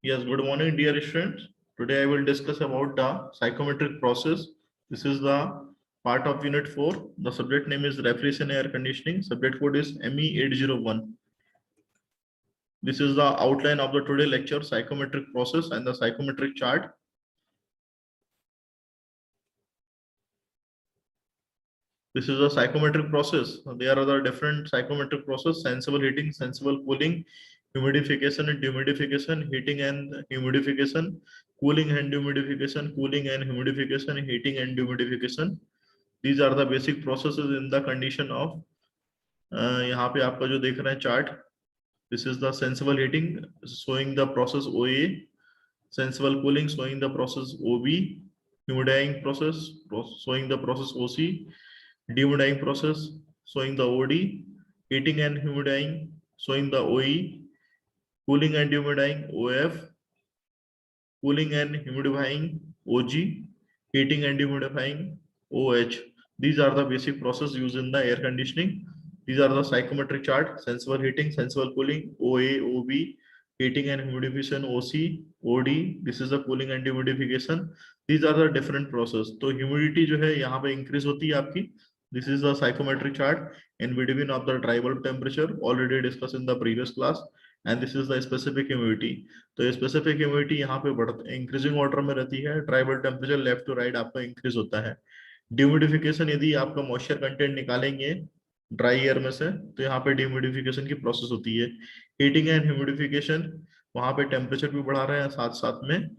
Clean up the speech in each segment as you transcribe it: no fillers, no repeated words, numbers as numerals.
Yes, good morning, dear students. Today I will discuss about the psychometric process. This is the part of Unit 4. The subject name is Refrigeration Air Conditioning. Subject code is ME801. This is the outline of the today lecture, psychometric process and the psychometric chart. This is a psychometric process. There are the different psychometric process: sensible heating, sensible cooling, humidification and dehumidification, heating and humidification, cooling and dehumidification, cooling and humidification, heating and dehumidification. These are the basic processes in the condition of यहाँ पे आपका जो देख रहे हैं chart, this is the sensible heating showing the process OA, sensible cooling showing the process OB, humidifying process showing the process OC, dehumidifying process showing the OD, heating and humidifying showing the OE, cooling and dehumidifying OF, cooling and humidifying OG, heating and dehumidifying OH. These are the basic processes used in the air conditioning. These are the psychometric chart: sensible heating, sensible cooling, OA, OB, heating and humidification, OC, OD. This is the cooling and dehumidification. These are the different process. तो humidity जो है यहाँ पे increase होती है आपकी. This is the psychometric chart in between of the dry bulb temperature already discussed in the previous class, and this is the specific humidity. तो ये स्पेसिफिक ह्यूमिडिटी यहाँ पे बढ़ती इंक्रीजिंग ऑर्डर में रहती है. Tribal temperature left to right आपका increase होता है. डिह्यूमिडिफिकेशन, यदि आपका मॉइस्चर कंटेंट निकालेंगे ड्राई एयर में से तो यहाँ पे डिह्यूमिडिफिकेशन की प्रोसेस होती है. हीटिंग एंड ह्यूमिडिफिकेशन, वहां पे टेम्परेचर भी बढ़ा रहे हैं, साथ साथ में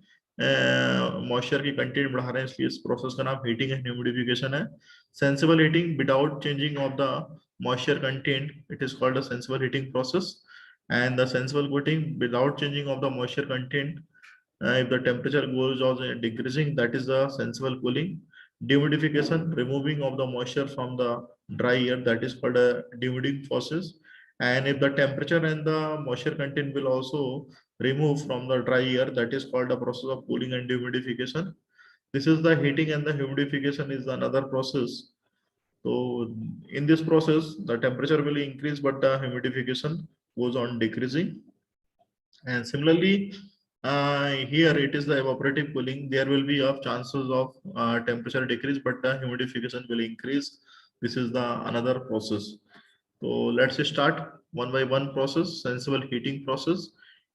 मॉइस्चर की कंटेंट बढ़ा रहे हैं, इसलिए इस प्रोसेस का नाम हीटिंग एंड ह्यूमिडिफिकेशन है. Sensible heating without changing of the moisture content, it is called a sensible heating process. And the sensible cooling without changing of the moisture content, if the temperature goes on decreasing, that is the sensible cooling. Dehumidification, removing of the moisture from the dry air, that is called a dehumidification process. And if the temperature and the moisture content will also remove from the dry air, that is called the process of cooling and dehumidification. This is the heating, and the humidification is another process. So in this process, the temperature will increase, but the humidification goes on decreasing. And similarly, here it is the evaporative cooling. There will be of chances of temperature decrease, but the humidification will increase. This is the another process. So let's start one by one process. Sensible heating process: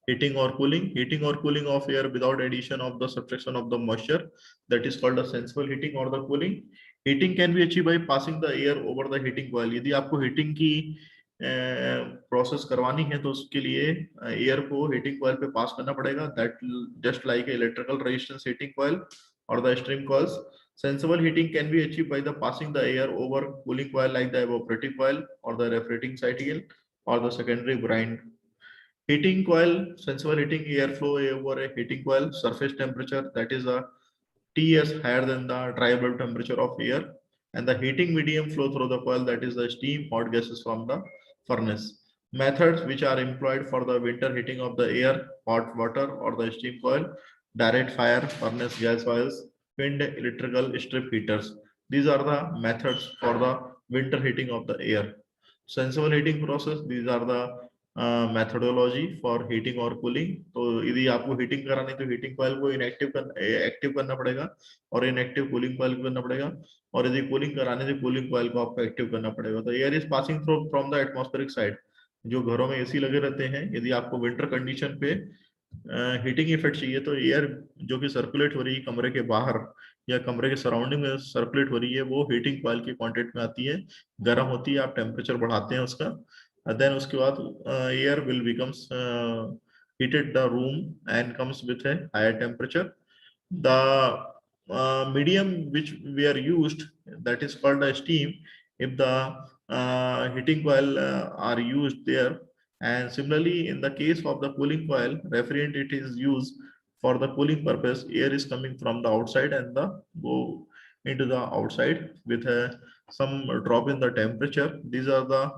heating or cooling of air without addition of the subtraction of the moisture, that is called a sensible heating or the cooling. Heating can be achieved by passing the air over the heating coil. यदि आपको heating की process करवानी है तो उसके लिए air को heating coil पे पास करना पड़ेगा. That just like electrical resistance heating coil और the stream coils. Sensible heating can be achieved by the passing the air over cooling coil like the evaporative coil or the refrigerating cycle or the secondary brine. Heating coil, sensible heating, airflow over a heating coil, surface temperature, that is a Ts higher than the dry bulb temperature of air, and the heating medium flow through the coil, that is the steam, hot gases from the furnace. Methods which are employed for the winter heating of the air: hot water or the steam coil, direct fire, furnace gas oils, wind electrical strip heaters. These are the methods for the winter heating of the air. Sensible heating process, these are the methodology for heating or cooling. तो यदि आपको heating करानी तो heating coil को active करना पड़ेगा और inactive cooling coil को करना पड़ेगा, और यदि कूलिंग कराने से कूलिंग coil को आपको एक्टिव करना पड़ेगा. तो air is passing from the atmospheric side. जो घरों में एसी लगे रहते हैं, यदि आपको विंटर कंडीशन पे हीटिंग इफेक्ट चाहिए तो एयर जो कि सर्कुलेट हो रही है कमरे के बाहर या कमरे के सराउंडिंग में सर्कुलेट हो रही है, वो हीटिंग कॉइल के कांटेक्ट में आती है, गर्म होती है, आप टेम्परेचर बढ़ाते हैं उसका, देन उसके बाद air will becomes heated the room and comes with a higher temperature. The medium which we are used, that is called a steam, if the heating coil are used there. And similarly, in the case of the cooling coil, refrigerant, it is used for the cooling purpose. Air is coming from the outside and the go into the outside with some drop in the temperature. These are the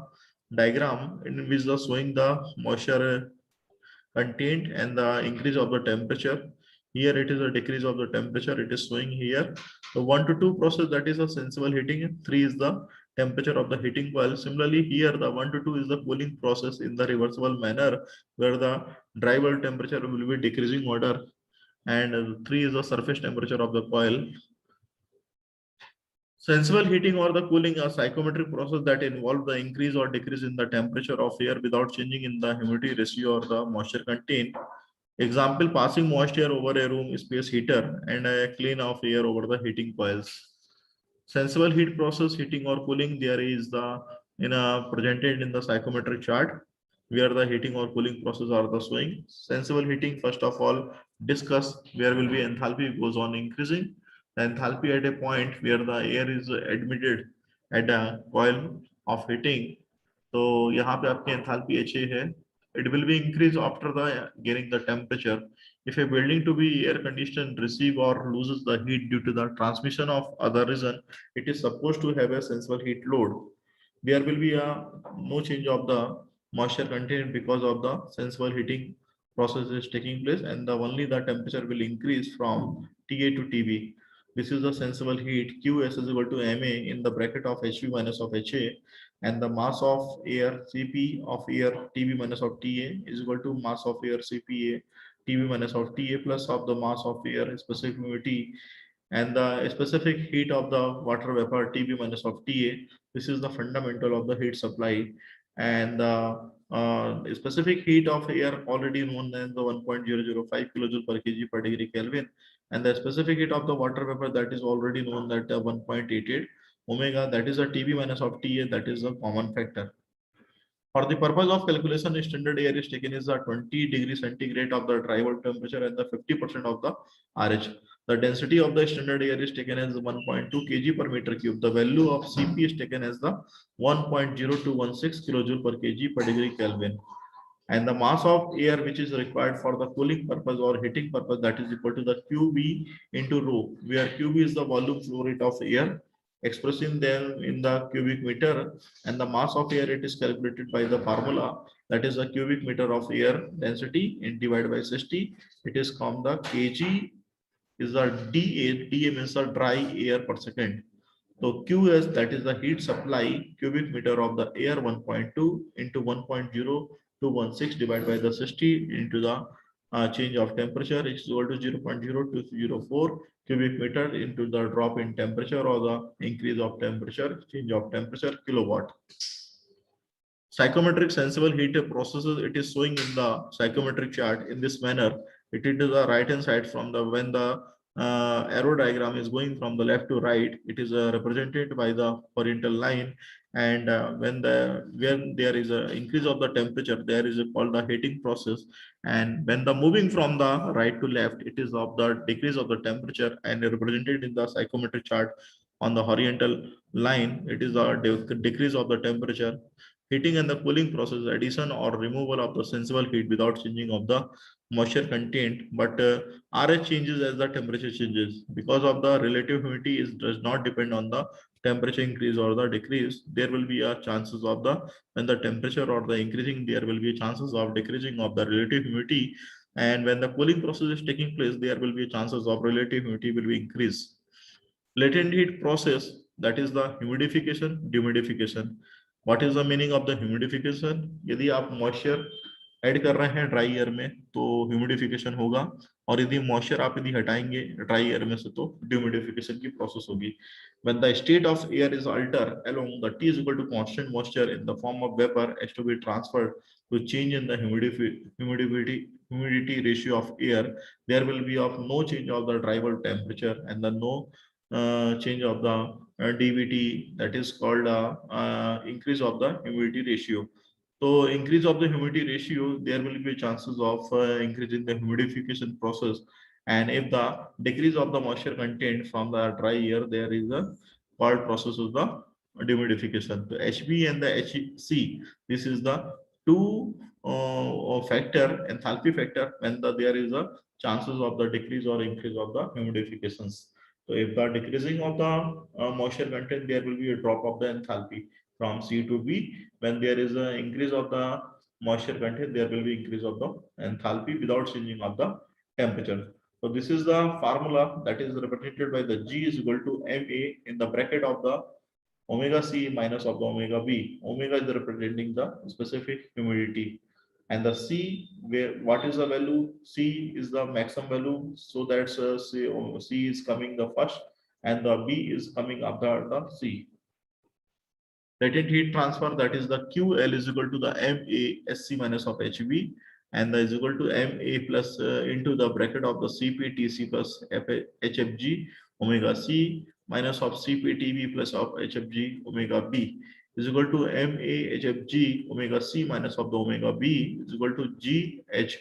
diagram in which the showing the moisture content and the increase of the temperature. Here it is a decrease of the temperature, it is showing here. The 1 to 2 process, that is a sensible heating. 3 is the temperature of the heating coil. Similarly, here the 1 to 2 is the cooling process in the reversible manner, where the dry bulb temperature will be decreasing order, and 3 is the surface temperature of the coil. Sensible heating or the cooling are psychometric process that involve the increase or decrease in the temperature of air without changing in the humidity ratio or the moisture content. Example, passing moisture over a room space heater and a clean of air over the heating coils. Sensible heat process, heating or cooling, there is the presented in the psychometric chart where the heating or cooling process are the showing. Sensible heating, first of all, discuss where will be enthalpy goes on increasing. The enthalpy at a point where the air is admitted at a coil of heating. तो यहाँ पे आपकी enthalpy HA है. It will be increased after the gaining the temperature. If a building to be air conditioned receive or loses the heat due to the transmission of other reason, it is supposed to have a sensible heat load. There will be a no change of the moisture content because of the sensible heating process is taking place, and the only the temperature will increase from TA to TB. This is the sensible heat. Qs is equal to Ma in the bracket of HV minus of HA, and the mass of air Cp of air Tb minus of Ta is equal to mass of air Cpa Tb minus of Ta plus of the mass of air specific humidity and the specific heat of the water vapor Tb minus of Ta. This is the fundamental of the heat supply, and the specific heat of air already known as the 1.005 kilojoule per kg per degree Kelvin, and the specific heat of the water vapor that is already known that 1.88 omega, that is a TB minus of Ta, that is a common factor. For the purpose of calculation, standard air is taken as the 20 degree centigrade of the dry bulb temperature and the 50% of the RH. The density of the standard air is taken as 1.2 kg per meter cube. The value of Cp is taken as the 1.0216 kilojoule per kg per degree Kelvin. And the mass of air which is required for the cooling purpose or heating purpose, that is equal to the QB into rho, where QB is the volume flow rate of air, expressing them in the cubic meter, and the mass of air, it is calculated by the formula, that is a cubic meter of air density in divided by 60. It is called the kg is the DA means the dry air per second. So QS, that is the heat supply cubic meter of the air 1.2 into 1.0216 divided by the 60 into the change of temperature is equal to 0.0204 cubic meter into the drop in temperature or the increase of temperature, change of temperature, kilowatt. Psychometric sensible heat processes, it is showing in the psychometric chart in this manner. It is the right hand side from the when the arrow diagram is going from the left to right, it is represented by the horizontal line, and when there is a increase of the temperature, there is called the heating process, and when the moving from the right to left, it is of the decrease of the temperature and represented in the psychometric chart on the horizontal line, it is a decrease of the temperature. Heating and the cooling process, addition or removal of the sensible heat without changing of the moisture content, but RH changes as the temperature changes. Because of the relative humidity does not depend on the temperature increase or the decrease, there will be a chances of the when the temperature or the increasing, there will be chances of decreasing of the relative humidity, and when the cooling process is taking place, there will be chances of relative humidity will be increased. Latent heat process, that is the humidification, dehumidification. What is the meaning of the humidification? यदि आप moisture add कर रहे हैं dry air में तो humidification होगा, और यदि मॉइस्चर आप यदि हटाएंगे ड्राई एयर में से तो ड्यूमिडिफिकेशन की प्रोसेस होगी. When the state of air is altered along the T is equal to constant moisture in the form of vapor has to be transferred to change in the humidity ratio of air, there will be of no change of the dry bulb temperature and the no change of the DVT, that is called increase of the humidity ratio. So increase of the humidity ratio, there will be chances of increasing the humidification process. And if the decrease of the moisture content from the dry air, there is a called process of the dehumidification. So HB and the HC, this is the two factor, enthalpy factor, when there is a chances of the decrease or increase of the humidifications. So if the decreasing of the moisture content, there will be a drop of the enthalpy from C to B. When there is an increase of the moisture content, there will be increase of the enthalpy without changing of the temperature. So this is the formula that is represented by the G is equal to MA in the bracket of the omega c minus of the omega b. Omega is representing the specific humidity, and the c, where what is the value? C is the maximum value, so that's c is coming the first, and the b is coming after the c. Latent heat transfer, that is the QL is equal to the MA SC minus of HB, and that is equal to MA plus into the bracket of the CPTC plus HFG omega C minus of CPTB plus of HFG omega B is equal to MA HFG omega C minus of the omega B is equal to GH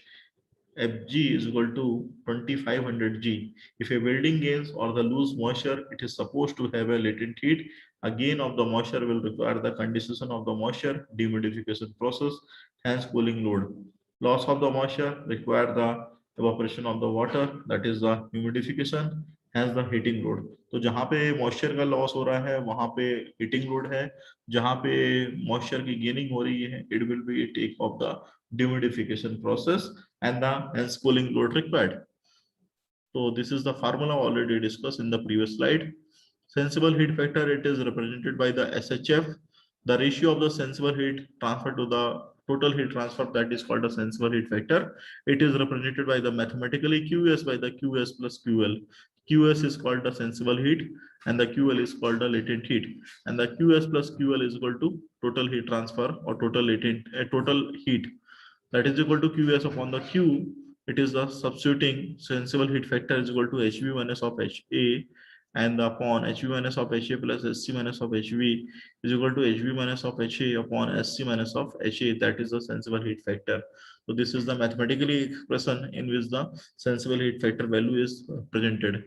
Fg is equal to 2500 G. If a building gains or the lose moisture, it is supposed to have a latent heat. A gain of the moisture will require the condensation of the moisture, dehumidification process, hence cooling load. Loss of the moisture require the evaporation of the water, that is the humidification, hence the heating load. तो जहाँ पे moisture का loss हो रहा है वहाँ पे heating load है, जहाँ पे मॉइस्चर की गेनिंग हो रही है it will be take off the dehumidification process and the hence cooling load required. So this is the formula already discussed in the previous slide. Sensible heat factor, it is represented by the SHF. The ratio of the sensible heat transfer to the total heat transfer, that is called a sensible heat factor. It is represented by the mathematically QS by the QS plus QL. QS is called the sensible heat and the QL is called the latent heat, and the QS plus QL is equal to total heat transfer or total latent total heat, that is equal to QS upon the Q. It is the substituting sensible heat factor is equal to HV minus of HA, and upon HV minus of HA plus SC minus of HV is equal to HV minus of HA upon SC minus of HA, that is the sensible heat factor. So this is the mathematically expression in which the sensible heat factor value is presented.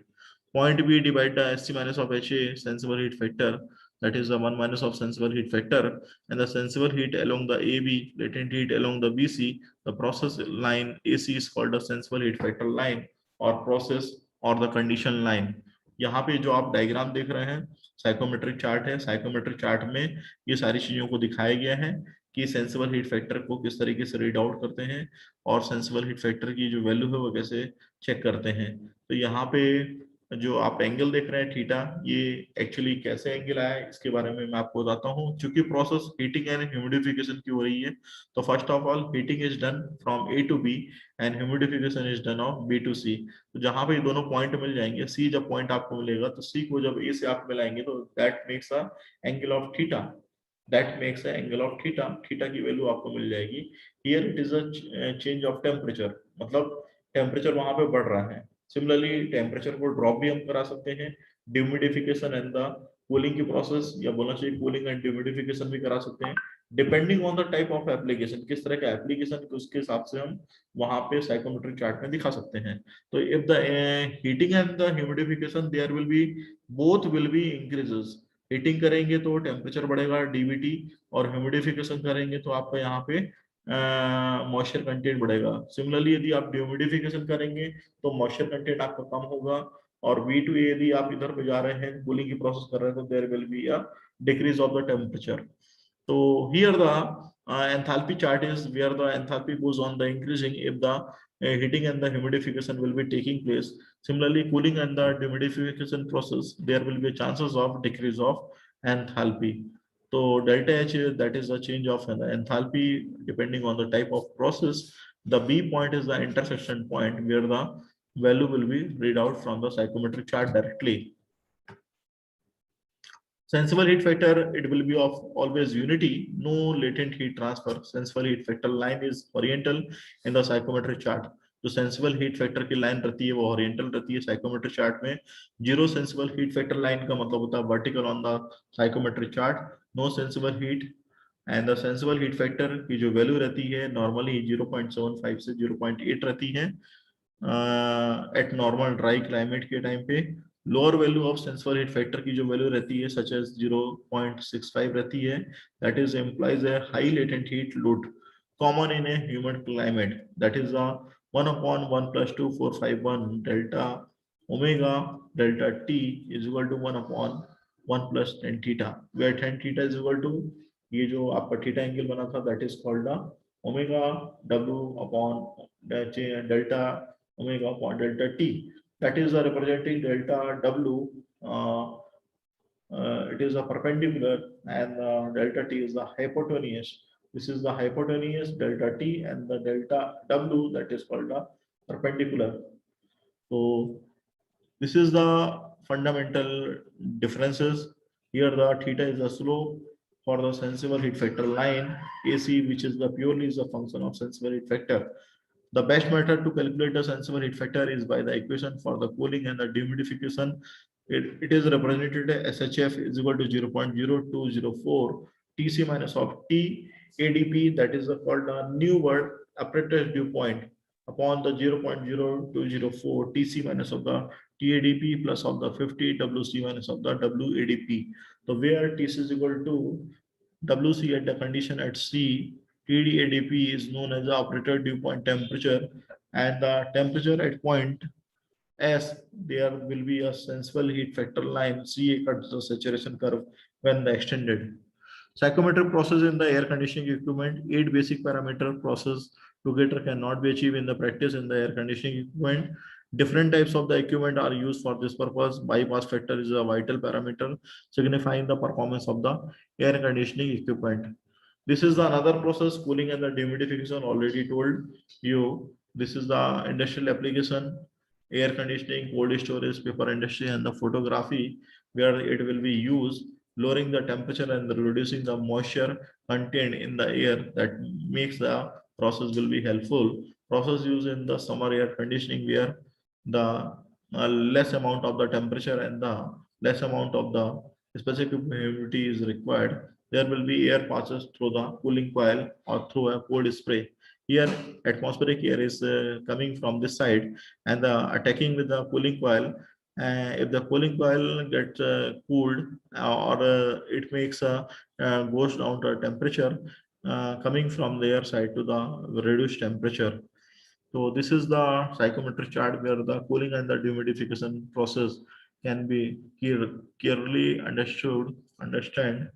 Point B divide the SC minus of HA sensible heat factor, that is the 1 minus of sensible heat factor, and the sensible heat along the AB, latent heat along the BC, the process line AC is called the sensible heat factor line or process or the condition line. यहाँ पे जो आप diagram देख रहे हैं psychometric chart है, psychometric chart में ये सारी चीजों को दिखाया गया है कि सेंसिबल हीट फैक्टर को किस तरीके से रीड आउट करते हैं और सेंसिबल हीट फैक्टर की जो वैल्यू है वो कैसे चेक करते हैं। तो यहाँ पे जो आप एंगल देख रहे हैं थीटा, ये एक्चुअली कैसे एंगल आया है इसके बारे में मैं आपको बताता हूँ। चूंकि प्रोसेस हीटिंग एंड ह्यूमिडिफिकेशन की हो रही है, तो first of all heating is done from A to B and humidification is done of B to C. तो जहां पे दोनों पॉइंट मिल जाएंगे, सी जब पॉइंट आपको मिलेगा तो सी को जब ए से आप मिलाएंगे तो that makes a angle of theta, that makes a angle of theta. Theta की वैल्यू आपको मिल जाएगी। Here it is a change of temperature, मतलब टेम्परेचर वहां पे बढ़ रहा है। सिमिलरली टेम्परेचर को ड्रॉप भी हम करा सकते हैं, ड्यूमिडिफिकेशन एंड द कूलिंग की प्रोसेस, या बोलना चाहिए कूलिंग एंड ड्यूमिडिफिकेशन भी करा सकते हैं, depending on the type of application, किस तरह का एप्लीकेशन उसके हिसाब से हम वहां पे साइकोमेट्रिक चार्ट में दिखा सकते हैं। तो if the heating and the humidification there will be both will be increases. Heating करेंगे तो टेम्परेचर बढ़ेगा डीवीटी, और ह्यूमिडिफिकेशन करेंगे तो आपका यहाँ पे मॉइस्चर कंटेंट बढ़ेगा। सिमिलरली यदि आप ह्यूमिडिफिकेशन करेंगे तो मॉइस्चर कंटेंट आपका कम होगा, और V2 यदि आप इधर पे जा रहे हैं कूलिंग की प्रोसेस कर रहे हैं तो there will be a decrease of the temperature. तो here the enthalpy chart is where the enthalpy goes on the increasing if the heating and the humidification will be taking place. Similarly, cooling and the humidification process, there will be chances of decrease of enthalpy. So delta H, that is the change of enthalpy depending on the type of process. The B point is the intersection point where the value will be read out from the psychometric chart directly. Sensible heat factor, it will be of always unity, no latent heat transfer. Sensible heat factor line is horizontal in the psychometric chart. जो sensible heat factor की line रहती है वो oriental रहती है psychometric chart में। Zero sensible heat factor line का मतलब होता है vertical on the psychometric chart, no sensible heat. And the sensible heat factor की जो वैल्यू रहती है नॉर्मली 0.75 से 0.8 रहती है एट नॉर्मल ड्राई क्लाइमेट के टाइम पे। Lower value of sensible heat factor की जो वैल्यू रहती है सच एज 0.65 रहती है, that is implies a high latent heat load common in a humid climate, that is 1/1 + 2451 delta omega delta T is equal to 1/1 + tan theta, where tan theta is equal to ये जो आपका theta angle बना था that is called omega w upon delta omega upon delta t, that is representing delta w it is a perpendicular, and delta t is the hypotenuse. This is the hypotenuse delta t, and the delta w, that is called the perpendicular. So this is the fundamental differences. Here the theta is the slope for the sensible heat factor line AC, which is the purely is a function of sensible heat factor. The best method to calculate the sensible heat factor is by the equation for the cooling and the dehumidification. It is represented as SHF is equal to 0.0204 Tc minus of T ADP, that is called a new word apparatus dew point, upon the 0.0204 Tc minus of the TADP plus of the 50 WC minus of the WADP. So where Tc is equal to WC at the condition at C, TDADP is known as the operator dew point temperature, and the temperature at point S, there will be a sensible heat factor line CA cuts the saturation curve when the extended. Psychometric process in the air conditioning equipment, 8 basic parameter process together cannot be achieved in the practice in the air conditioning equipment. Different types of the equipment are used for this purpose. Bypass factor is a vital parameter signifying the performance of the air conditioning equipment. This is the another process, cooling and the dehumidification, already told you. This is the industrial application, air conditioning, cold storage, paper industry, and the photography, where it will be used, lowering the temperature and reducing the moisture contained in the air. That makes the process will be helpful. Process used in the summer air conditioning, where the less amount of the temperature and the less amount of the specific humidity is required. There will be air passes through the cooling coil or through a cold spray. Here atmospheric air is coming from this side and attacking with the cooling coil. If the cooling coil gets cooled, or it makes goes down to a temperature coming from their side to the reduced temperature. So this is the psychometric chart where the cooling and the dehumidification process can be clearly understand.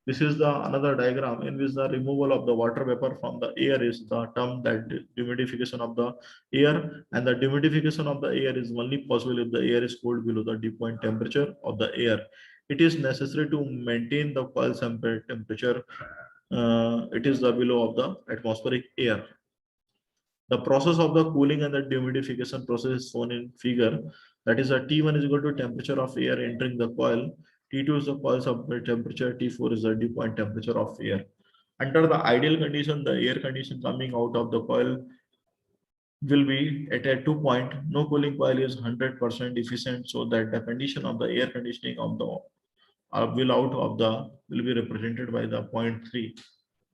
This is the another diagram in which the removal of the water vapor from the air is the term that dehumidification of the air, and the dehumidification of the air is only possible if the air is cooled below the dew point temperature of the air. It is necessary to maintain the coil temperature. It is the below of the atmospheric air. The process of the cooling and the dehumidification process is shown in figure. That is a T1 is equal to temperature of air entering the coil. T2 is the coil submit temperature. T4 is the dew point temperature of air. Under the ideal condition, the air condition coming out of the coil will be at a 2 point. No cooling coil is 100% efficient, so that the condition of the air conditioning of the will out of the will be represented by the 0.3.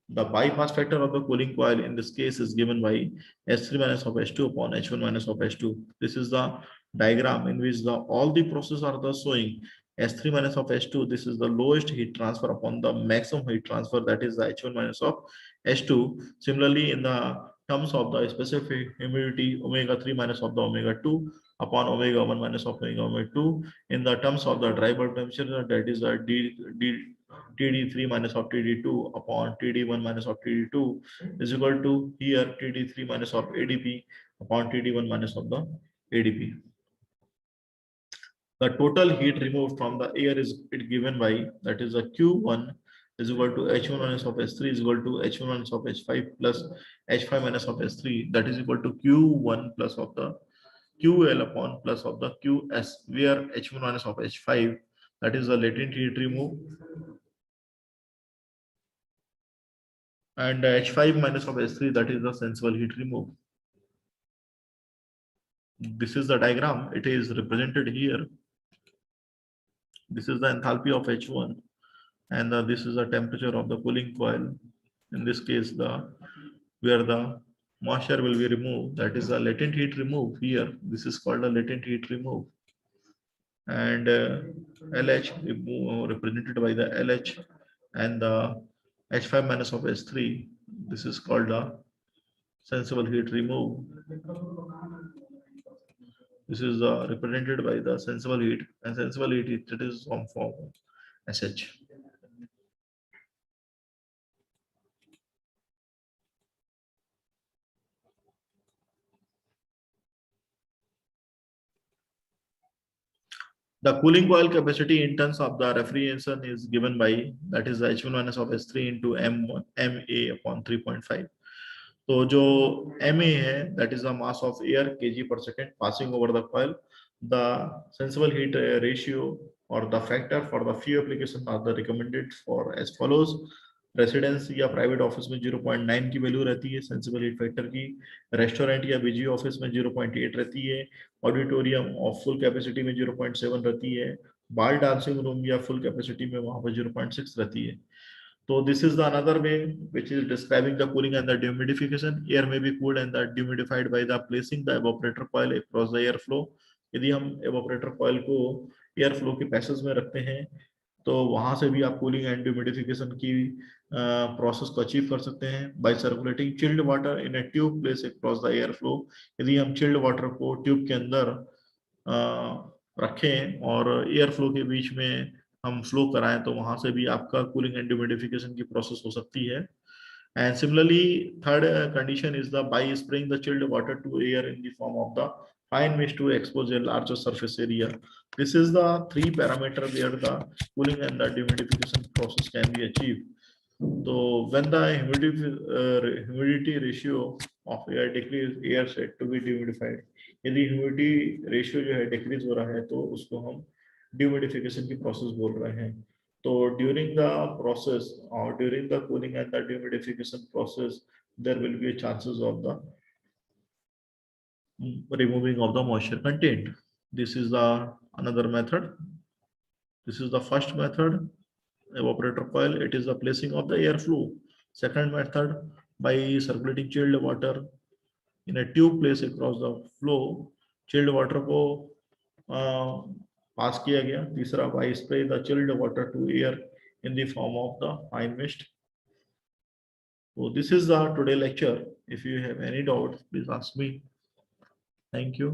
The bypass factor of the cooling coil in this case is given by S3 minus of S2 upon H1 minus of H2. This is the diagram in which all the processes are the showing S3 minus of H2. This is the lowest heat transfer upon the maximum heat transfer, that is the H1 minus of H2. Similarly, in the terms of the specific humidity, omega 3 minus of the omega 2 upon omega 1 minus of omega 2. In the terms of the dry bulb temperature, that is a TD3 minus of TD2 upon TD1 minus of TD2 is equal to here TD3 minus of ADP upon TD1 minus of the ADP. The total heat removed from the air is given by, that is a Q1 is equal to H1 minus of S3 is equal to H1 minus of H5 plus H5 minus of S3, that is equal to Q1 plus of the QL upon plus of the QS, where H1 minus of H5, that is the latent heat removed, and H5 minus of S3, that is the sensible heat removed. This is the diagram. It is represented here. This is the enthalpy of H1, and this is the temperature of the cooling coil. In this case, where the moisture will be removed, that is the latent heat removed here. This is called a latent heat removed, and LH represented by the LH, and the H5 minus of S3. This is called the sensible heat removed. This is represented by the sensible heat, and sensible heat it is some form SH. The cooling coil capacity in terms of the refrigeration is given by, that is the H1 minus of S3 into MA upon 3.5. तो जो MA है, that is the mass of air kg per second passing over the coil. The sensible heat ratio or the factor for the few application are the recommended for as follows. Residence या private office में 0.9 की value रहती है sensible heat factor की, restaurant या busy office में 0.8 रहती है, ऑडिटोरियम ऑफ फुल कैपेसिटी में 0.7 रहती है, बार डांसिंग रूम या फुल कैपेसिटी में वहां पर 0.6 रहती है. So this is the another way which is describing the cooling and the dehumidification. Air may be cooled and the dehumidified by the placing the evaporator coil across the airflow. यदि हम evaporator coil को airflow के passage में रखते हैं तो वहां से भी आप कूलिंग एंड ह्यूमिडिफिकेशन की प्रोसेस को अचीव कर सकते हैं by circulating chilled water in a tube place across the air flow. यदि हम चिल्ड वाटर को ट्यूब के अंदर रखें और एयर फ्लो के बीच में हम फ्लो कराएं तो वहां से भी आपका कूलिंग एंड ह्यूमिडिफिकेशन की प्रोसेस हो सकती है. And similarly, third condition is the by spraying the chilled water to air in the form of the fine mist to expose a larger surface area. This is the three parameter where the cooling and the dehumidification process can be achieved. So when the humidity ratio of air decrease, air said to be dehumidified. यदि humidity ratio जो है decrease हो रहा है तो उसको हम dehumidification की process बोल रहे हैं. So during the process or during the cooling and the dehumidification process, there will be chances of the removing of the moisture content. This is the another method. This is the first method, evaporator coil. It is the placing of the airflow. Second method, by circulating chilled water in a tube placed across the flow. Chilled water को पास किया गया. तीसरा, by spray the chilled water to air in the form of the fine mist. So this is the today lecture. If you have any doubt, please ask me. Thank you.